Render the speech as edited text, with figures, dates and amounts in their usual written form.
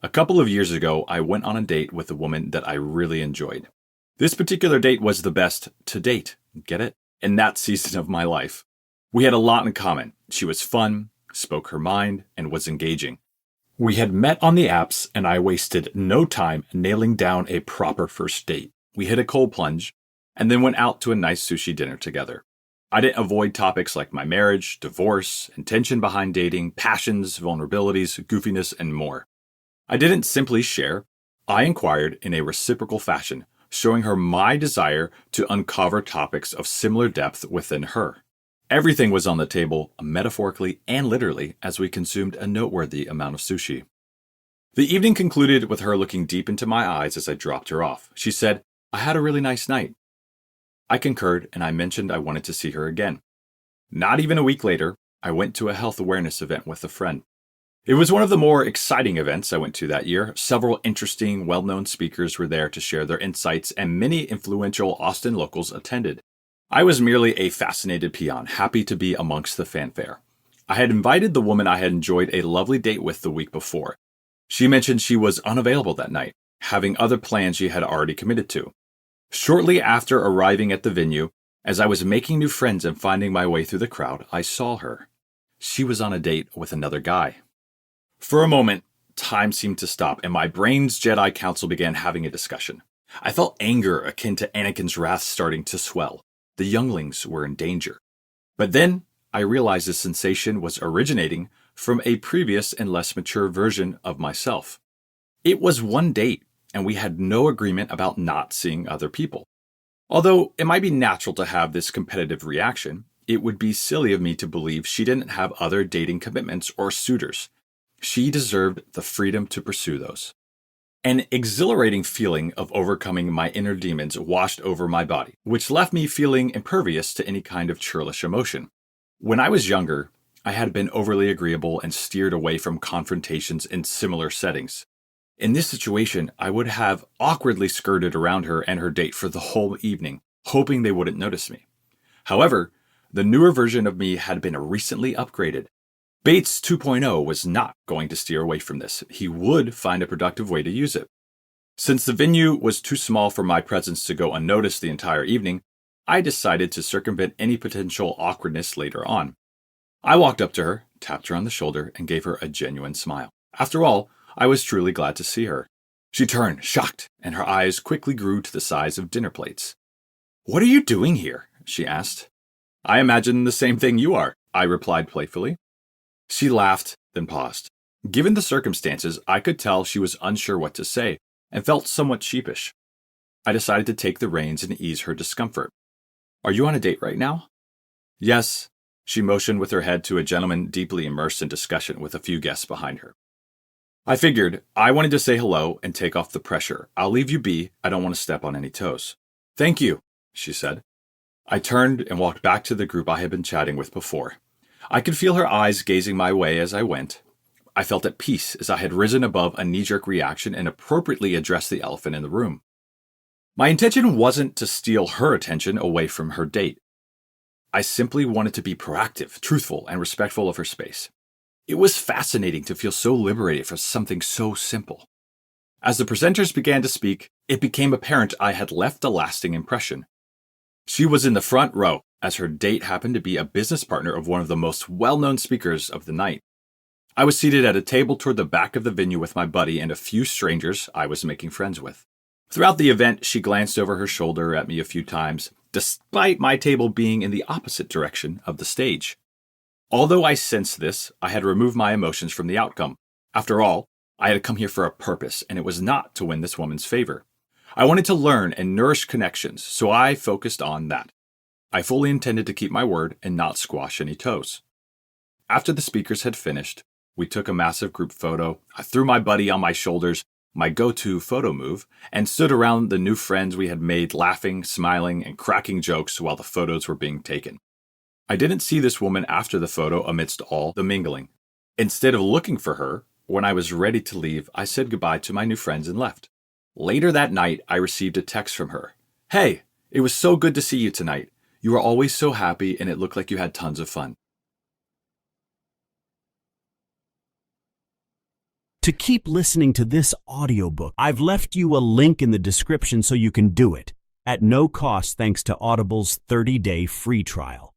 A couple of years ago, I went on a date with a woman that I really enjoyed. This particular date was the best to date, get it? In that season of my life. We had a lot in common. She was fun, spoke her mind, and was engaging. We had met on the apps, and I wasted no time nailing down a proper first date. We hit a cold plunge, and then went out to a nice sushi dinner together. I didn't avoid topics like my marriage, divorce, intention behind dating, passions, vulnerabilities, goofiness, and more. I didn't simply share. I inquired in a reciprocal fashion, showing her my desire to uncover topics of similar depth within her. Everything was on the table, metaphorically and literally, as we consumed a noteworthy amount of sushi. The evening concluded with her looking deep into my eyes as I dropped her off. She said, "I had a really nice night." I concurred, and I mentioned I wanted to see her again. Not even a week later, I went to a health awareness event with a friend. It was one of the more exciting events I went to that year. Several interesting, well-known speakers were there to share their insights, and many influential Austin locals attended. I was merely a fascinated peon, happy to be amongst the fanfare. I had invited the woman I had enjoyed a lovely date with the week before. She mentioned she was unavailable that night, having other plans she had already committed to. Shortly after arriving at the venue, as I was making new friends and finding my way through the crowd, I saw her. She was on a date with another guy. For a moment, time seemed to stop, and my brain's Jedi Council began having a discussion. I felt anger akin to Anakin's wrath starting to swell. The younglings were in danger. But then, I realized the sensation was originating from a previous and less mature version of myself. It was one date, and we had no agreement about not seeing other people. Although it might be natural to have this competitive reaction, it would be silly of me to believe she didn't have other dating commitments or suitors. She deserved the freedom to pursue those. An exhilarating feeling of overcoming my inner demons washed over my body, which left me feeling impervious to any kind of churlish emotion. When I was younger, I had been overly agreeable and steered away from confrontations in similar settings. In this situation, I would have awkwardly skirted around her and her date for the whole evening, hoping they wouldn't notice me. However, the newer version of me had been recently upgraded. Bates 2.0 was not going to steer away from this. He would find a productive way to use it. Since the venue was too small for my presence to go unnoticed the entire evening, I decided to circumvent any potential awkwardness later on. I walked up to her, tapped her on the shoulder, and gave her a genuine smile. After all, I was truly glad to see her. She turned, shocked, and her eyes quickly grew to the size of dinner plates. "What are you doing here?" she asked. "I imagine the same thing you are," I replied playfully. She laughed, then paused. Given the circumstances, I could tell she was unsure what to say and felt somewhat sheepish. I decided to take the reins and ease her discomfort. "Are you on a date right now?" "Yes." She motioned with her head to a gentleman deeply immersed in discussion with a few guests behind her. I figured I wanted to say hello and take off the pressure. "I'll leave you be. I don't want to step on any toes." "Thank you," she said. I turned and walked back to the group I had been chatting with before. I could feel her eyes gazing my way as I went. I felt at peace as I had risen above a knee-jerk reaction and appropriately addressed the elephant in the room. My intention wasn't to steal her attention away from her date. I simply wanted to be proactive, truthful, and respectful of her space. It was fascinating to feel so liberated for something so simple. As the presenters began to speak, it became apparent I had left a lasting impression. She was in the front row, as her date happened to be a business partner of one of the most well-known speakers of the night. I was seated at a table toward the back of the venue with my buddy and a few strangers I was making friends with. Throughout the event, she glanced over her shoulder at me a few times, despite my table being in the opposite direction of the stage. Although I sensed this, I had removed my emotions from the outcome. After all, I had come here for a purpose, and it was not to win this woman's favor. I wanted to learn and nourish connections, so I focused on that. I fully intended to keep my word and not squash any toes. After the speakers had finished, we took a massive group photo. I threw my buddy on my shoulders, my go-to photo move, and stood around the new friends we had made, laughing, smiling, and cracking jokes while the photos were being taken. I didn't see this woman after the photo amidst all the mingling. Instead of looking for her, when I was ready to leave, I said goodbye to my new friends and left. Later that night, I received a text from her. "Hey, it was so good to see you tonight. You were always so happy, and it looked like you had tons of fun." to keep listening to this audiobook. I've left you a link in the description so you can do it at no cost thanks to Audible's 30-day free trial.